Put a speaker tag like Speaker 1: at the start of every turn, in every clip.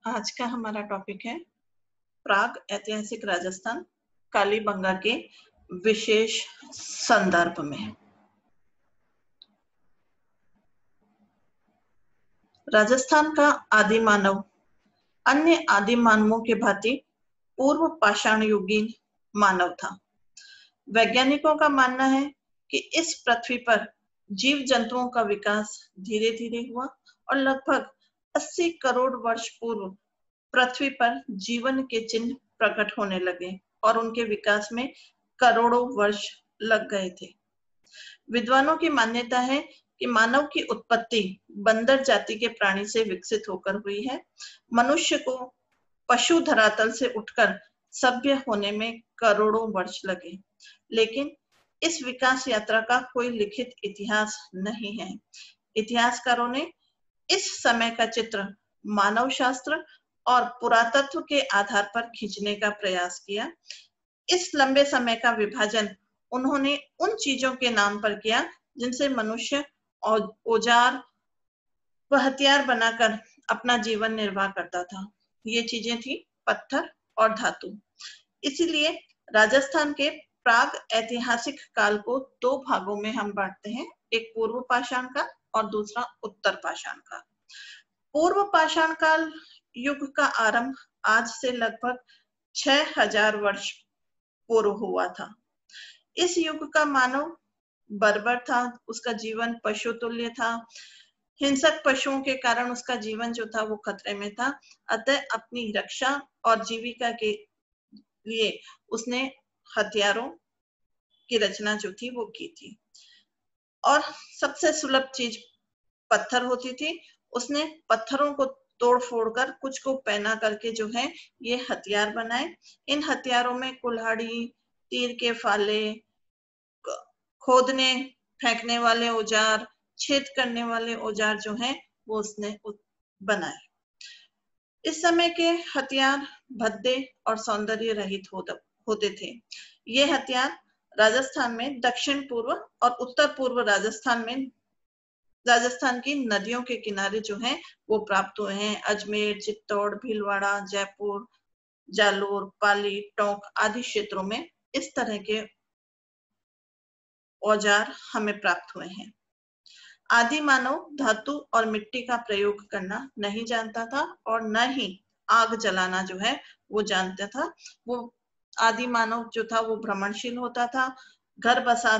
Speaker 1: आज का हमारा टॉपिक है प्राग ऐतिहासिक राजस्थान कालीबंगा के विशेष संदर्भ में। राजस्थान का आदि मानव अन्य आदि मानवों के भांति पूर्व पाषाण युगीन मानव था। वैज्ञानिकों का मानना है कि इस पृथ्वी पर जीव जंतुओं का विकास धीरे धीरे हुआ और लगभग 80 करोड़ वर्ष पूर्व पृथ्वी पर जीवन के चिन्ह प्रकट होने लगे और उनके विकास में करोड़ों वर्ष लग गए थे। विद्वानों की मान्यता है कि मानव की उत्पत्ति बंदर जाति के प्राणी से विकसित होकर हुई है। मनुष्य को पशु धरातल से उठकर सभ्य होने में करोड़ों वर्ष लगे, लेकिन इस विकास यात्रा का कोई लिखित इतिहास नहीं है। इतिहासकारों ने इस समय का चित्र मानव शास्त्र और पुरातत्व के आधार पर खींचने का प्रयास किया। इस लंबे समय का विभाजन उन्होंने उन चीजों के नाम पर किया जिनसे मनुष्य औजार व हथियार बनाकर अपना जीवन निर्वाह करता था। ये चीजें थी पत्थर और धातु। इसीलिए राजस्थान के प्राग ऐतिहासिक काल को दो भागों में हम बांटते हैं, एक पूर्व पाषाण काल और दूसरा उत्तर पाषाण काल। पूर्व पाषाण काल युग का आरंभ आज से लगभग 6000 वर्ष पूर्व हुआ था। इस युग का मानव बर्बर था, उसका जीवन पशु तुल्य था। हिंसक पशुओं के कारण उसका जीवन जो था वो खतरे में था। अतः अपनी रक्षा और जीविका के लिए उसने हथियारों की रचना जो थी वो की थी और सबसे सुलभ चीज पत्थर होती थी। उसने पत्थरों को तोड़ फोड़ कर कुछ को पहना करके जो है ये हथियार बनाए। इन हथियारों में कुल्हाड़ी, तीर के फाले, खोदने फेंकने वाले औजार, छेद करने वाले औजार जो हैं वो उसने बनाए। इस समय के हथियार भद्दे और सौंदर्य रहित होते थे। ये हथियार राजस्थान में दक्षिण पूर्व और उत्तर पूर्व राजस्थान की नदियों के किनारे जो हैं वो प्राप्त हुए हैं। अजमेर, चित्तौड़, भीलवाड़ा, जयपुर, जालोर, पाली, टोंक आदि क्षेत्रों में इस तरह के औजार हमें प्राप्त हुए हैं। आदि मानव धातु और मिट्टी का प्रयोग करना नहीं जानता था और न ही आग जलाना जो है वो जानता था। वो आदि मानव जो था वो भ्रमणशील होता था, घर बसा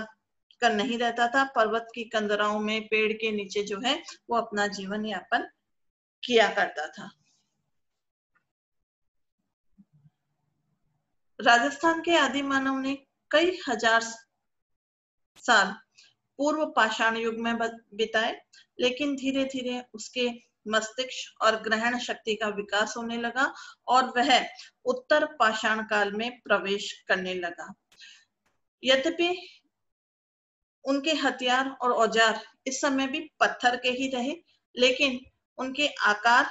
Speaker 1: कर नहीं रहता था। पर्वत की कंदराओं में, पेड़ के नीचे जो है वो अपना जीवन यापन किया करता था। राजस्थान के आदि मानव ने कई हजार साल पूर्व पाषाण युग में बिताए, लेकिन धीरे धीरे उसके मस्तिष्क और ग्रहण शक्ति का विकास होने लगा और वह उत्तर पाषाण काल में प्रवेश करने लगा। यद्यपि उनके हथियार और औजार इस समय भी पत्थर के ही रहे, लेकिन उनके आकार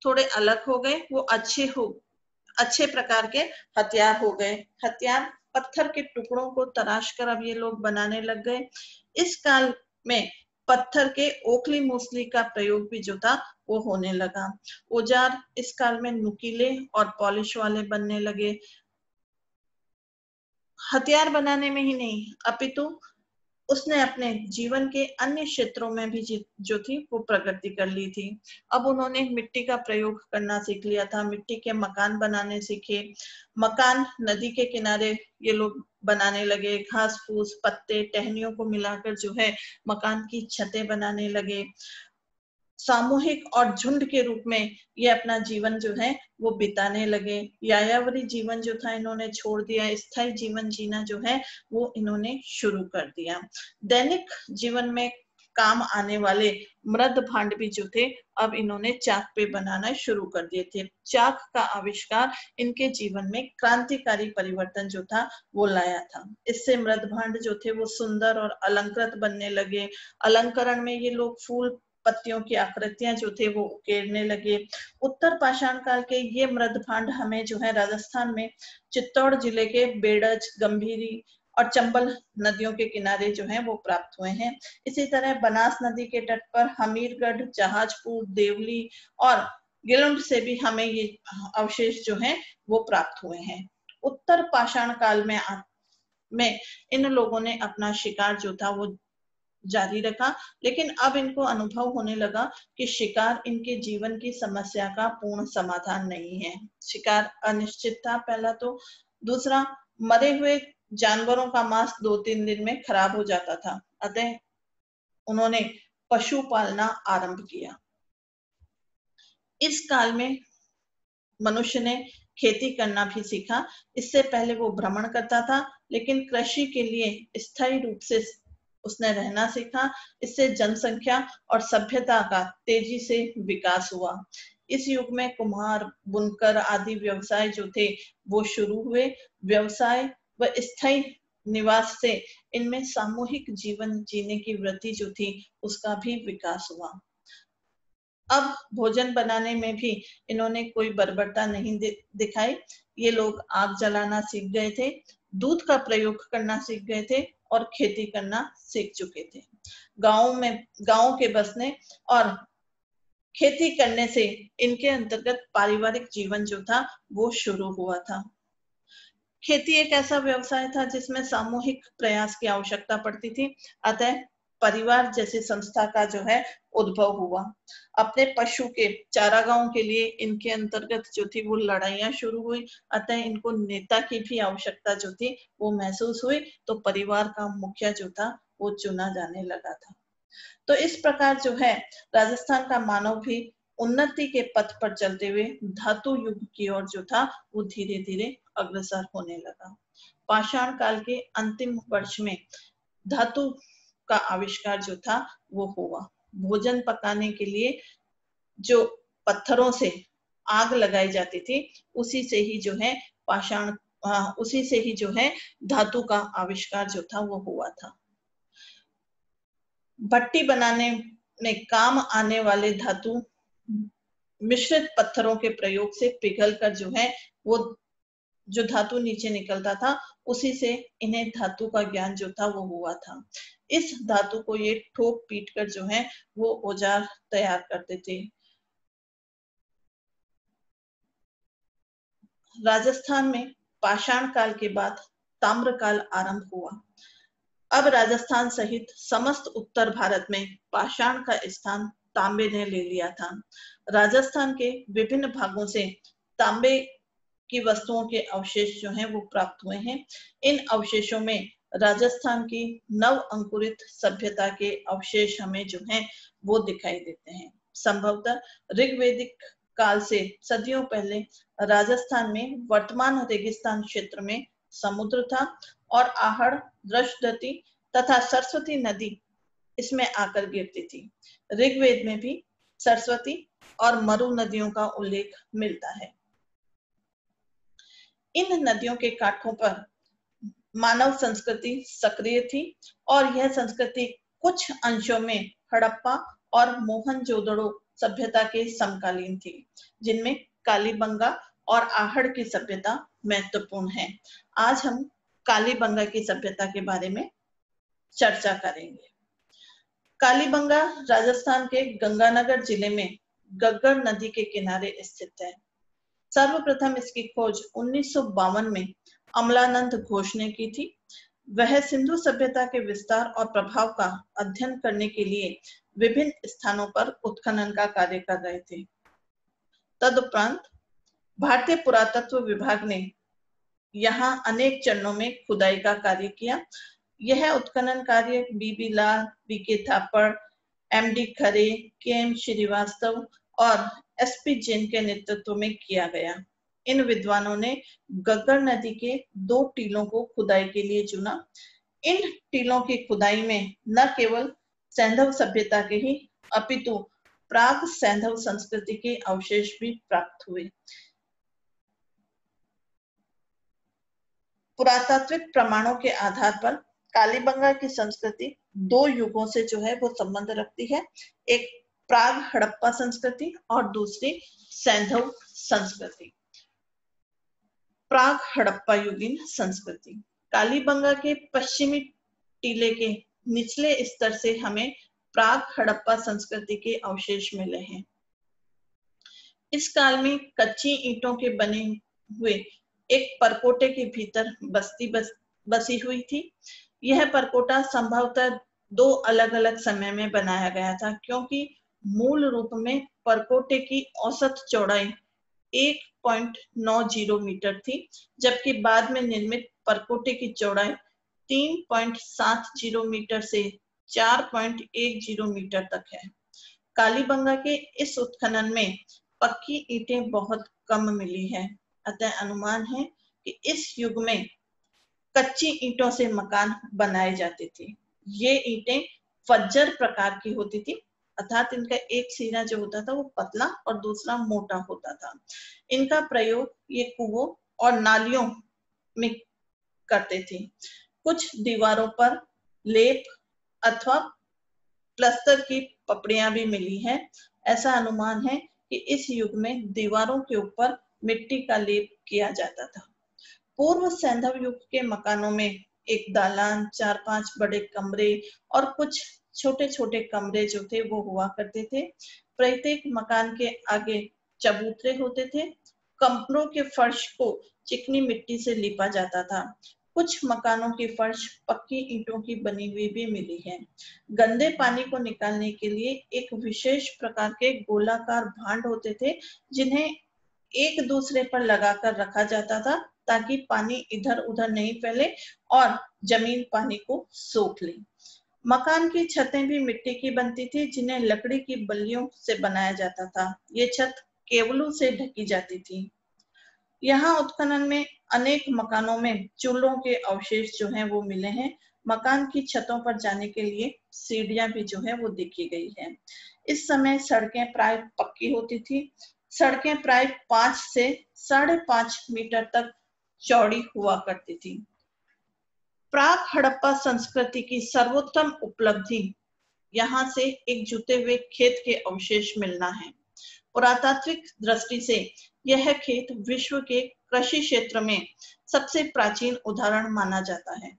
Speaker 1: थोड़े अलग हो गए। वो अच्छे प्रकार के हथियार हो गए। हथियार पत्थर के टुकड़ों को तराश कर अब ये लोग बनाने लग गए। इस काल में पत्थर के ओखली मूसली का प्रयोग भी जो था वो होने लगा। औजार इस काल में नुकीले और पॉलिश वाले बनने लगे। हथियार बनाने में ही नहीं अपितु उसने अपने जीवन के अन्य क्षेत्रों में भी जो थी वो प्रगति कर ली थी। अब उन्होंने मिट्टी का प्रयोग करना सीख लिया था। मिट्टी के मकान बनाने सीखे। मकान नदी के किनारे ये लोग बनाने लगे। घास फूस, पत्ते, टहनियों को मिलाकर जो है मकान की छतें बनाने लगे। सामूहिक और झुंड के रूप में ये अपना जीवन जो है वो बिताने लगे। यायावरी जीवन जो था इन्होंने छोड़ दिया। स्थायी जीवन जीना जो है वो इन्होंने शुरू कर दिया। दैनिक जीवन में काम आने वाले मृद भांड भी जो थे अब इन्होंने चाक पे बनाना शुरू कर दिए थे। चाक का आविष्कार इनके जीवन में क्रांतिकारी परिवर्तन जो था वो लाया था। इससे मृद भांड जो थे वो सुंदर और अलंकृत बनने लगे। अलंकरण में ये लोग फूल पत्तियों की आकृतियां जो थे वो उकेरने लगे। उत्तर पाषाण काल के ये मृद भांड हमें जो है राजस्थान में चित्तौड़ जिले के बेड़ज, गंभीरी और चंबल नदियों के किनारे जो है वो प्राप्त हुए हैं। इसी तरह बनास नदी के तट पर हमीरगढ़, जहाजपुर, देवली और गिलुंड से भी हमें ये अवशेष जो हैं वो प्राप्त हुए हैं। उत्तर पाषाण काल में इन लोगों ने अपना शिकार जो था वो जारी रखा, लेकिन अब इनको अनुभव होने लगा कि शिकार इनके जीवन की समस्या का पूर्ण समाधान नहीं है। शिकार अनिश्चित था पहला तो, दूसरा मरे हुए जानवरों का मांस 2-3 दिन में खराब हो जाता था, अतः उन्होंने पशु पालना आरंभ किया। इस काल में मनुष्य ने खेती करना भी सीखा। इससे पहले वो भ्रमण करता था, लेकिन कृषि के लिए स्थायी रूप से उसने रहना सीखा। इससे जनसंख्या और सभ्यता का तेजी से विकास हुआ। इस युग में कुम्हार, बुनकर आदि व्यवसाय जो थे वो शुरू हुए। व्यवसाय व स्थायी निवास से इनमें सामूहिक जीवन जीने की वृत्ति जो थी उसका भी विकास हुआ। अब भोजन बनाने में भी इन्होंने कोई बर्बरता नहीं दिखाई। ये लोग आग जलाना सीख गए थे, दूध का प्रयोग करना सीख गए थे और खेती करना सीख चुके थे। गांव के बसने और खेती करने से इनके अंतर्गत पारिवारिक जीवन जो था वो शुरू हुआ था। खेती एक ऐसा व्यवसाय था जिसमें सामूहिक प्रयास की आवश्यकता पड़ती थी, अतः परिवार जैसी संस्था का जो है उद्भव हुआ। अपने पशु के चारागाहों के लिए इनके अंतर्गत जो थी वो लड़ाइयां शुरू हुई, अतः इनको नेता की भी आवश्यकता जो थी वो महसूस हुई, तो परिवार का मुखिया जो था वो चुना जाने लगा था। तो इस प्रकार जो है राजस्थान का मानव भी उन्नति के पथ पर चलते हुए धातु युग की ओर जो था वो धीरे धीरे अग्रसर होने लगा। पाषाण काल के अंतिम वर्ष में धातु का आविष्कार जो था वो हुआ। भोजन पकाने के लिए जो पत्थरों से आग लगाई जाती थी उसी से ही जो है उसी से ही जो है धातु का आविष्कार जो था वो हुआ था। भट्टी बनाने में काम आने वाले धातु मिश्रित पत्थरों के प्रयोग से पिघलकर जो है वो जो धातु नीचे निकलता था उसी से इन्हें धातु का ज्ञान जो था वो हुआ था। इस धातु को ये ठोक पीट कर जो है वो औजार तैयार करते थे। राजस्थान में पाषाण काल के बाद ताम्र काल आरंभ हुआ। अब राजस्थान सहित समस्त उत्तर भारत में पाषाण का स्थान तांबे ने ले लिया था। राजस्थान के विभिन्न भागों से तांबे की वस्तुओं के अवशेष जो हैं वो प्राप्त हुए हैं। इन अवशेषों में राजस्थान की नव अंकुरित सभ्यता के अवशेष हमें जो हैं वो दिखाई देते हैं। संभवतः ऋग्वैदिक काल से सदियों पहले राजस्थान में वर्तमान रेगिस्तान क्षेत्र में समुद्र था और आहड़, दृष्टदती तथा सरस्वती नदी इसमें आकर गिरती थी। ऋग्वेद में भी सरस्वती और मरु नदियों का उल्लेख मिलता है। इन नदियों के कांठों पर मानव संस्कृति सक्रिय थी और यह संस्कृति कुछ अंशों में हड़प्पा और मोहनजोदड़ो सभ्यता के समकालीन थी, जिनमें कालीबंगा और आहड़ की सभ्यता महत्वपूर्ण है। आज हम कालीबंगा की सभ्यता के बारे में चर्चा करेंगे। कालीबंगा राजस्थान के गंगानगर जिले में गग्गर नदी के किनारे स्थित है। सर्वप्रथम इसकी खोज 1952 में अमलानंद घोष ने की थी। वह सिंधु सभ्यता के विस्तार और प्रभाव का अध्ययन करने के लिए विभिन्न स्थानों पर उत्खनन का कार्य कर रहे थे। तदुपरांत भारतीय पुरातत्व विभाग ने यहाँ अनेक चरणों में खुदाई का कार्य किया। यह उत्खनन कार्य बीबी लाल, बीके थापड़, एमडी खरे, केएम श्रीवास्तव और एसपी जैन के नेतृत्व में किया गया। इन विद्वानों ने गग्गर नदी के 2 टीलों को खुदाई के लिए चुना। इन टीलों की खुदाई में न केवल सैंधव सभ्यता के ही अपितु प्राग सैंधव संस्कृति के अवशेष भी प्राप्त हुए। पुरातात्विक प्रमाणों के आधार पर कालीबंगा की संस्कृति 2 युगों से जो है वो संबंध रखती है। एक प्राग हड़प्पा संस्कृति और दूसरी सैंधव संस्कृति। प्राग हड़प्पा युगीन संस्कृति। कालीबंगा के पश्चिमी टीले के निचले स्तर से हमें प्राग हड़प्पा संस्कृति के अवशेष मिले हैं। इस काल में कच्ची ईंटों के बने हुए एक परकोटे के भीतर बसी हुई थी। यह परकोटा संभवतः 2 अलग-अलग समय में बनाया गया था, क्योंकि मूल रूप में परकोटे की औसत चौड़ाई 1.90 मीटर थी, जबकि बाद में निर्मित परकोटे की चौड़ाई 3.70 मीटर से 4.10 मीटर तक है। कालीबंगा के इस उत्खनन में पक्की ईंटें बहुत कम मिली है, अतः अनुमान है कि इस युग में कच्ची ईंटों से मकान बनाए जाते थे। ये ईंटें फज्जर प्रकार की होती थी, अर्थात इनका एक सिरा जो होता था वो पतला और दूसरा मोटा होता था। इनका प्रयोग ये कुओं और नालियों में करते थे। कुछ दीवारों पर लेप अथवा प्लस्तर की पपड़ियां भी मिली है। ऐसा अनुमान है कि इस युग में दीवारों के ऊपर मिट्टी का लेप किया जाता था। पूर्व सैंधव युग के मकानों में एक दालान, 4-5 बड़े कमरे और कुछ छोटे-छोटे कमरे जो थे वो हुआ करते थे। प्रत्येक मकान के आगे चबूतरे होते थे। कमरों के फर्श को चिकनी मिट्टी से लीपा जाता था। कुछ मकानों की फर्श पक्की ईंटों की बनी हुई भी मिली है। गंदे पानी को निकालने के लिए एक विशेष प्रकार के गोलाकार भांड होते थे, जिन्हें एक दूसरे पर लगाकर रखा जाता था, ताकि पानी इधर उधर नहीं फैले और जमीन पानी को सोख ले। मकान की छतें भी मिट्टी की बनती थी, जिन्हें लकड़ी की बल्लियों से बनाया जाता था। ये छत केवलों से ढकी जाती थी। यहाँ उत्खनन में अनेक मकानों में चूल्हों के अवशेष जो हैं वो मिले हैं। मकान की छतों पर जाने के लिए सीढ़ियां भी जो है वो देखी गई है। इस समय सड़कें प्राय पक्की होती थी। सड़कें प्राय 5 से 5.5 मीटर तक चौड़ी हुआ करती थी। प्राक हड़प्पा संस्कृति की सर्वोत्तम उपलब्धि यहाँ से एक जुते हुए खेत के अवशेष मिलना है। पुरातात्विक दृष्टि से यह खेत विश्व के कृषि क्षेत्र में सबसे प्राचीन उदाहरण माना जाता है।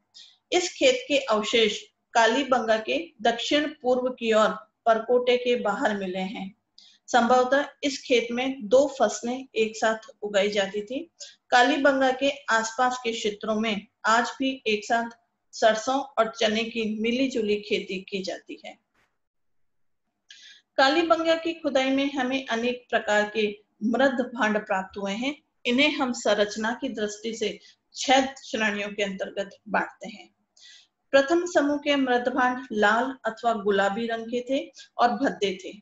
Speaker 1: इस खेत के अवशेष कालीबंगा के दक्षिण पूर्व की ओर परकोटे के बाहर मिले हैं। संभवतः इस खेत में 2 फसलें एक साथ उगाई जाती थी। कालीबंगा के आसपास के क्षेत्रों में आज भी एक साथ सरसों और चने की मिली-जुली खेती की जाती है। कालीबंगा की खुदाई में हमें अनेक प्रकार के मृद भांड प्राप्त हुए हैं। इन्हें हम संरचना की दृष्टि से 6 श्रेणियों के अंतर्गत बांटते हैं। प्रथम समूह के मृद भांड लाल अथवा गुलाबी रंग के थे और भद्दे थे।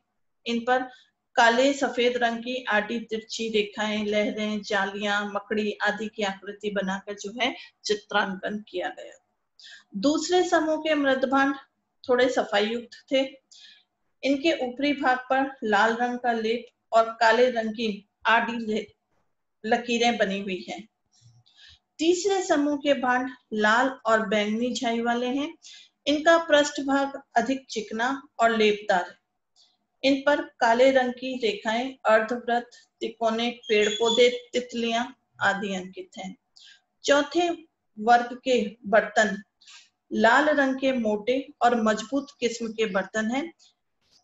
Speaker 1: इन पर काले सफेद रंग की आडी तिरछी रेखाएं, लहरें, जालियां, मकड़ी आदि की आकृति बनाकर जो है चित्रांकन किया गया। दूसरे समूह के मृद भांड थोड़े सफाई युक्त थे। इनके ऊपरी भाग पर लाल रंग का लेप और काले रंग की आड़ी लकीरें बनी हुई हैं। तीसरे समूह के भांड लाल और बैंगनी छाई वाले हैं। इनका पृष्ठ भाग अधिक चिकना और लेपदार है। इन पर काले रंग की रेखाएं, अर्धवृत्त, तिकोने पेड़ पौधे, तितलियां आदि अंकित हैं। चौथे वर्ग के बर्तन लाल रंग के मोटे और मजबूत किस्म के बर्तन हैं।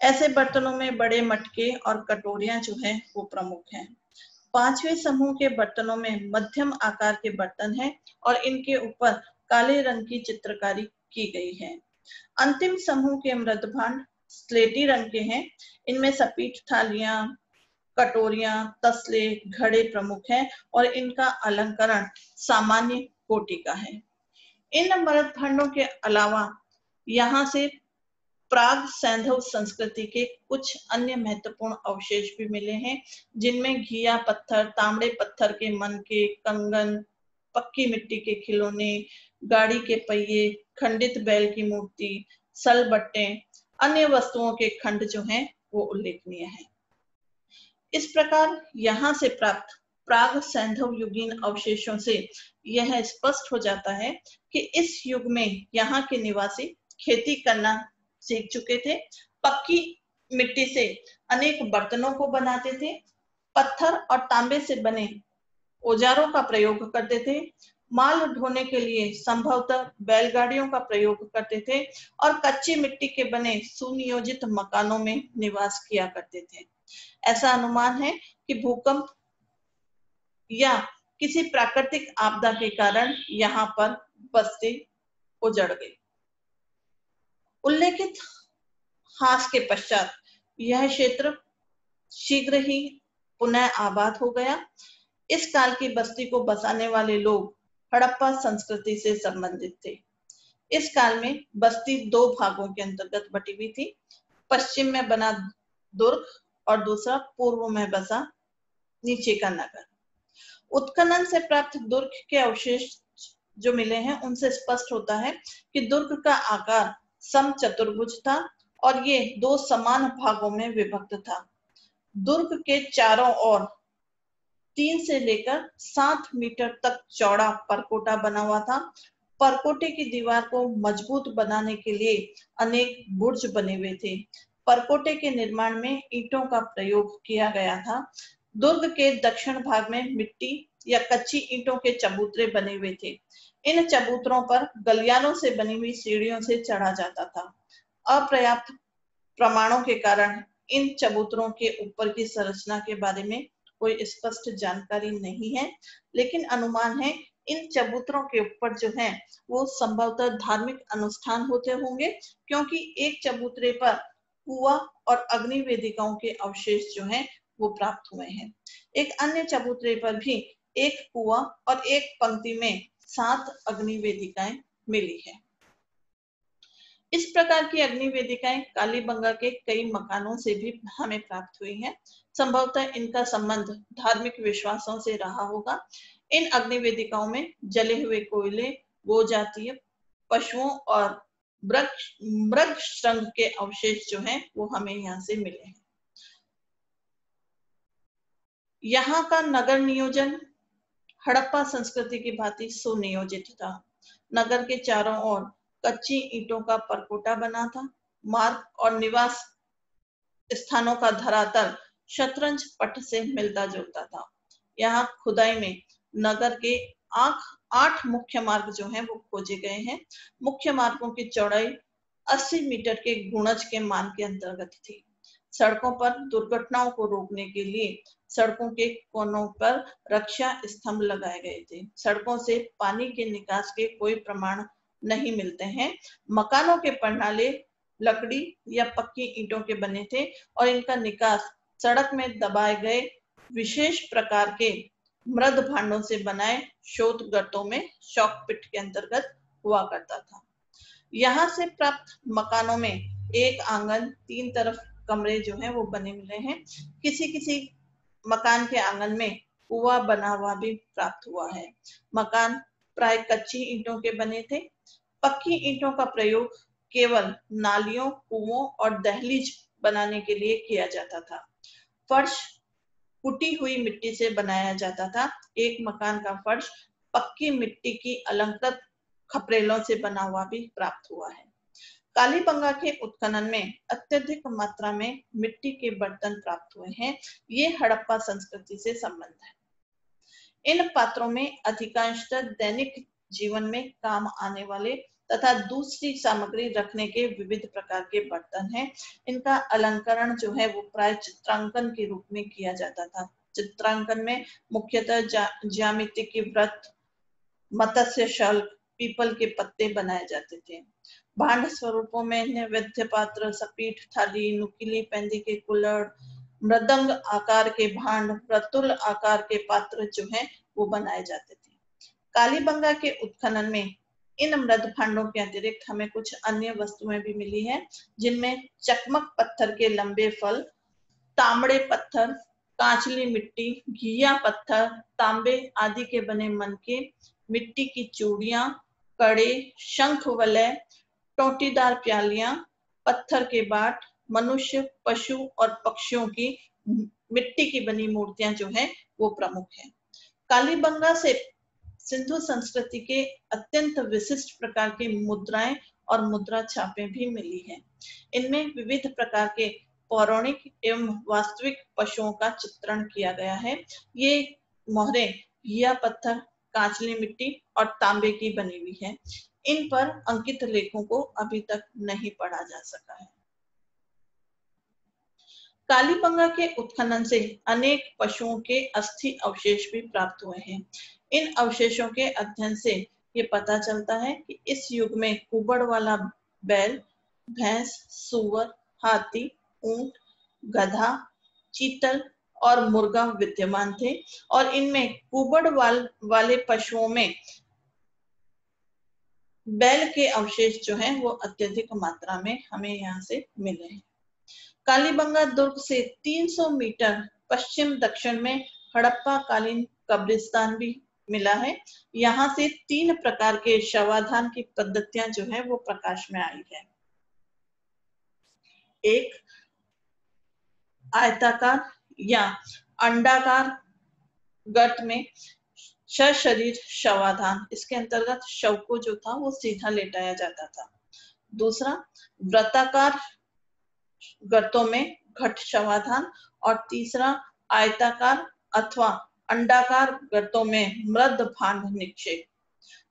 Speaker 1: ऐसे बर्तनों में बड़े मटके और कटोरियां जो हैं वो प्रमुख हैं। पांचवें समूह के बर्तनों में मध्यम आकार के बर्तन हैं और इनके ऊपर काले रंग की चित्रकारी की गई है। अंतिम समूह के मृद भांड स्लेटी रंग के हैं। इनमें सपीट थालियां, कटोरियां, तसले, घड़े प्रमुख हैं और इनका अलंकरण सामान्य कोटि का है। इन मृद भांडों के अलावा यहाँ से प्राग सैंधव संस्कृति के कुछ अन्य महत्वपूर्ण अवशेष भी मिले हैं, जिनमें घिया पत्थर, तांबड़े पत्थर के मनके, कंगन, पक्की मिट्टी के खिलौने, गाड़ी के पहिए, खंडित बैल की मूर्ति, सलबट्टे, अन्य वस्तुओं के खंड जो हैं वो उल्लेखनीय हैं। इस प्रकार यहाँ से प्राप्त प्राग सैंधव युगीन अवशेषों से यह स्पष्ट हो जाता है कि इस युग में यहाँ के निवासी खेती करना सीख चुके थे। पक्की मिट्टी से अनेक बर्तनों को बनाते थे। पत्थर और तांबे से बने औजारों का प्रयोग करते थे। माल ढोने के लिए संभवतः बैलगाड़ियों का प्रयोग करते थे और कच्ची मिट्टी के बने सुनियोजित मकानों में निवास किया करते थे। ऐसा अनुमान है कि भूकंप या किसी प्राकृतिक आपदा के कारण यहाँ पर बस्ती उजड़ गई। उल्लेखित ह्रास के पश्चात यह क्षेत्र शीघ्र ही पुनः आबाद हो गया। इस काल की बस्ती को बसाने वाले लोग हड़प्पा संस्कृति से संबंधित थे। इस काल में बस्ती दो भागों के अंतर्गत बटी हुई थी, पश्चिम में बना दुर्ग और दूसरा पूर्व में बसा नीचे का नगर। उत्खनन से प्राप्त दुर्ग के अवशेष जो मिले हैं उनसे स्पष्ट होता है कि दुर्ग का आकार समचतुर्भुज था और ये दो समान भागों में विभक्त था। दुर्ग के चारों ओर 3 से लेकर 7 मीटर तक चौड़ा परकोटा बना हुआ था। परकोटे की दीवार को मजबूत बनाने के लिए अनेक बुर्ज बने हुए थे। परकोटे के निर्माण में ईंटों का प्रयोग किया गया था। दुर्ग के दक्षिण भाग में मिट्टी या कच्ची ईंटों के चबूतरे बने हुए थे। इन चबूतरों पर गलियारों से बनी हुई सीढ़ियों से चढ़ा जाता था। अपर्याप्त प्रमाणों के कारण इन चबूतरों के ऊपर की संरचना के बारे में कोई स्पष्ट जानकारी नहीं है, लेकिन अनुमान है इन चबूतरों के ऊपर जो है वो संभवतः धार्मिक अनुष्ठान होते होंगे, क्योंकि एक चबूतरे पर कुआं और अग्नि वेदिकाओं के अवशेष जो हैं वो प्राप्त हुए हैं। एक अन्य चबूतरे पर भी एक कुआं और एक पंक्ति में 7 अग्नि वेदिकाएं मिली है। इस प्रकार की अग्नि वेदिकाएं कालीबंगा के कई मकानों से भी हमें प्राप्त हुई हैं। संभवतः इनका संबंध धार्मिक विश्वासों से रहा होगा। इन अग्नि वेदिकाओं में जले हुए कोयले, गो जातीय पशुओं और मृग श्रृंग के अवशेष जो हैं वो हमें यहाँ से मिले हैं। यहाँ का नगर नियोजन हड़प्पा संस्कृति की भांति सुनियोजित था। नगर के चारों ओर कच्ची ईंटों का परकोटा बना था। मार्ग और निवास स्थानों का धरातल शतरंज पट से मिलता जुलता था। यहाँ खुदाई में नगर के 8 मुख्य मार्ग जो हैं वो खोजे गए हैं। मुख्य मार्गों की चौड़ाई 80 मीटर के गुणज के मान के अंतर्गत थी। सड़कों पर दुर्घटनाओं को रोकने के लिए सड़कों के कोनों पर रक्षा स्तंभ लगाए गए थे। सड़कों से पानी के निकास के कोई प्रमाण नहीं मिलते हैं। मकानों के प्रणाली लकड़ी या पक्की ईंटों के बने थे और इनका निकास सड़क में दबाए गए विशेष प्रकार के मृद भांडों से बनाए शोध गर्तों में शॉक पिट के अंतर्गत हुआ करता था। यहाँ से प्राप्त मकानों में एक आंगन, 3 तरफ कमरे जो हैं वो बने मिले हैं। किसी किसी मकान के आंगन में कुआं बना हुआ भी प्राप्त हुआ है। मकान प्राय कच्ची ईंटों के बने थे। पक्की ईंटों का प्रयोग केवल नालियों, कुओं और दहलीज बनाने के लिए किया जाता था। फर्श कुटी हुई मिट्टी से बनाया जाता था। एक मकान का फर्श पक्की मिट्टी की अलंकृत खपरेलों से बना हुआ भी प्राप्त हुआ है। कालीबंगा के उत्खनन में अत्यधिक मात्रा में मिट्टी के बर्तन प्राप्त हुए हैं। ये हड़प्पा संस्कृति से संबंध है। इन पात्रों में अधिकांशतः दैनिक जीवन में काम आने वाले तथा दूसरी सामग्री रखने के विविध प्रकार के बर्तन हैं। इनका अलंकरण जो है वो प्राय चित्रांकन के रूप में किया जाता था। चित्रांकन में मुख्यतः ज्यामिति की वृत्त, मत्स्य शल्क, पीपल के पत्ते बनाए जाते थे। भांड स्वरूपों में नैवेद्य पात्र, सपीठ थाली, नुकीली पेंदी के कुल्हड़, मृदंग आकार के भांड, प्रतुल आकार के पात्र जो हैं वो बनाए जाते थे। कालीबंगा के उत्खनन में इन मृद भांडों के अतिरिक्त हमें कुछ अन्य वस्तुएं भी मिली हैं, जिनमें चकमक पत्थर के लंबे फल, तांबड़े पत्थर, कांचली मिट्टी, घिया पत्थर, तांबे आदि के बने मनके, मिट्टी की चूड़ियां, कड़े, शंख वलय, टोटीदार प्यालियां, पत्थर के बाट, मनुष्य, पशु और पक्षियों की मिट्टी की बनी मूर्तियां जो हैं वो प्रमुख हैं। कालीबंगा से सिंधु संस्कृति के अत्यंत विशिष्ट प्रकार की मुद्राएं और मुद्रा छापें भी मिली हैं। इनमें विविध प्रकार के पौराणिक एवं वास्तविक पशुओं का चित्रण किया गया है। ये मोहरें घिया पत्थर, कांचली मिट्टी और तांबे की बनी हुई है। इन पर अंकित लेखों को अभी तक नहीं पढ़ा जा सका है। कालीबंगा के उत्खनन से अनेक पशुओं के अस्थि अवशेष भी प्राप्त हुए हैं। इन अवशेषों के अध्ययन से ये पता चलता है कि इस युग में कुबड़ वाला बैल, भैंस, सूअर, हाथी, ऊंट, गधा, चीतल और मुर्गा विद्यमान थे और इनमें कुबड़ वाले पशुओं में बैल के अवशेष जो हैं वो अत्यधिक मात्रा में हमें यहाँ से मिले हैं। कालीबंगा दुर्ग से 300 मीटर पश्चिम दक्षिण में हड़प्पा कालीन कब्रिस्तान भी मिला है। यहाँ से 3 प्रकार के शवाधान की पद्धतियां जो है वो प्रकाश में आई है। एक आयताकार या अंडाकार गर्त में सशरीर शवाधान, इसके अंतर्गत शव को जो था वो सीधा लेटाया जाता था। दूसरा वृत्ताकार गर्तों में घट शवाधान और तीसरा आयताकार अथवा अंडाकार गर्तों में मृद भांड निक्षेप।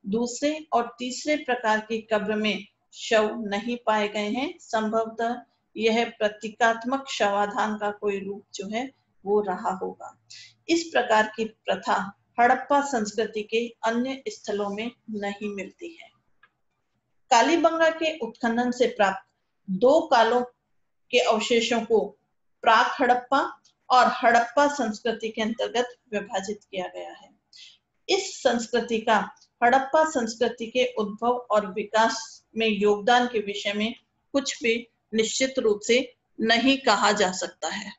Speaker 1: दूसरे और तीसरे प्रकार की कब्र में शव नहीं पाए गए हैं। संभवतः यह प्रतीकात्मक शवाधान का कोई रूप जो है वो रहा होगा। इस प्रकार की प्रथा हड़प्पा संस्कृति के अन्य स्थलों में नहीं मिलती है। कालीबंगा के उत्खनन से प्राप्त 2 कालों के अवशेषों को प्राक हड़प्पा और हड़प्पा संस्कृति के अंतर्गत विभाजित किया गया है। इस संस्कृति का हड़प्पा संस्कृति के उद्भव और विकास में योगदान के विषय में कुछ भी निश्चित रूप से नहीं कहा जा सकता है।